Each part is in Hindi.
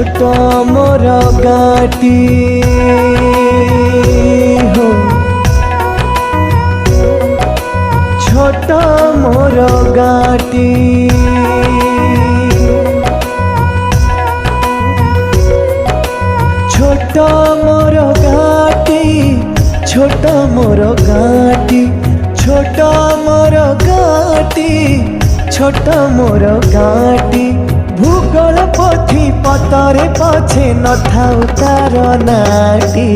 छोट मोर गाटी हो छोट मोर गाटी छोट मोर गाटी छोट मोर गाटी छोट मोर गाटी छोट मोर गाटी भूगोल पोथी पतरे पछे न थाउ तार नाटी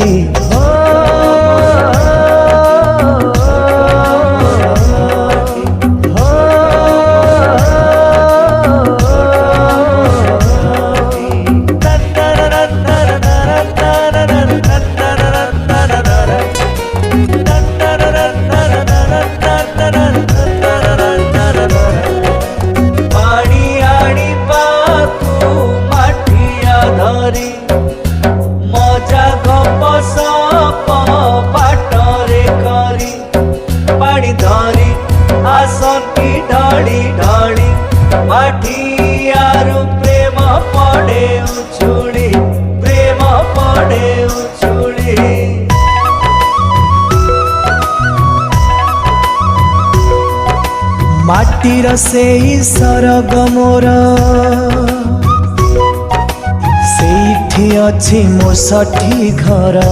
मजा गप सप बाटरे करी पानी धरी आसकी ढाड़ी ढाड़ी माठियारू प्रेम पड़े उछुड़ी प्रेम पड़े उछुड़ी माटीर सेई सरग मोर ସେଇଠି ଅଛି ମୋ ଷଠି ଘର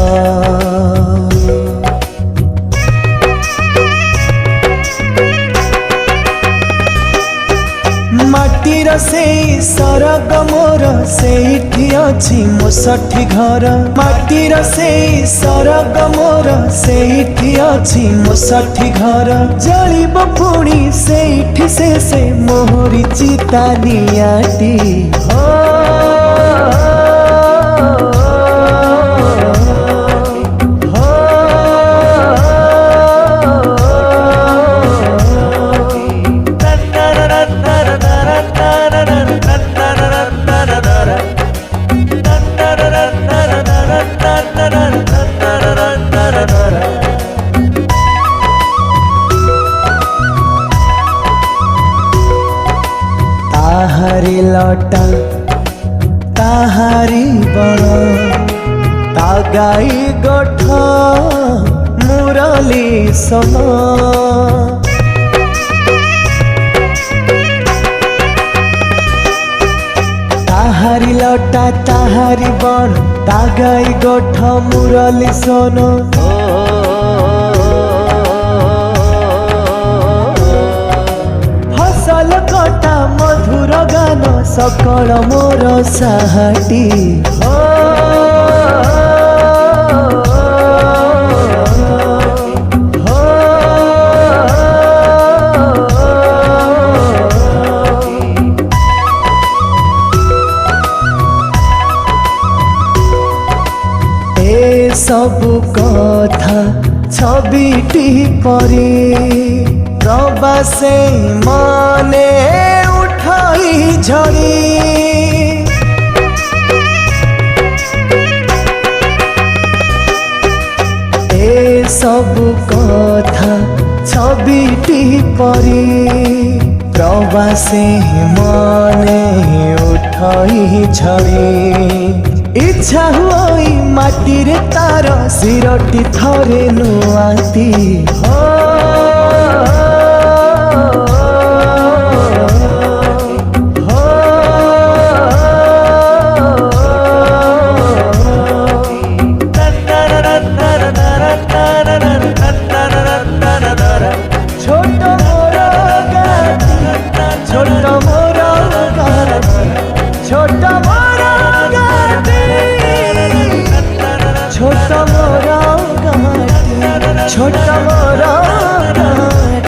ମାଟିର ସେଇ ସରଗ ମୋର ସେଇଠି ଅଛି ମୋ ଷଠି ଘର ମାଟିର ସେଇ ସରଗ ମୋର ସେଇଠି ଅଛି ମୋ ଷଠି ଘର ଜଳିବ ପୁଣି ସେଇଠି ସେ ମୋହରି ଚିତା ନିଆଟି ताहारी लटा ताहारी बण तागाई गोठ मुरली सन ताहारी लटा ताहारी बण तागाई गोठ मुरली सन फसल कटा मधुर गान सकल मोर साहाटी ए सबु कथा छबिटी परी प्रवासे मने उठाई झड़ी ए सबु कथा छबिटी परी प्रवासे मने उठाई झड़ी इच्छा हुई माटी रे तार सिरटी थरे नुआती छोट मोर गाटी छोट मोर गाटी छोट मोर गाटी छोट मोर गाटी छोट मोर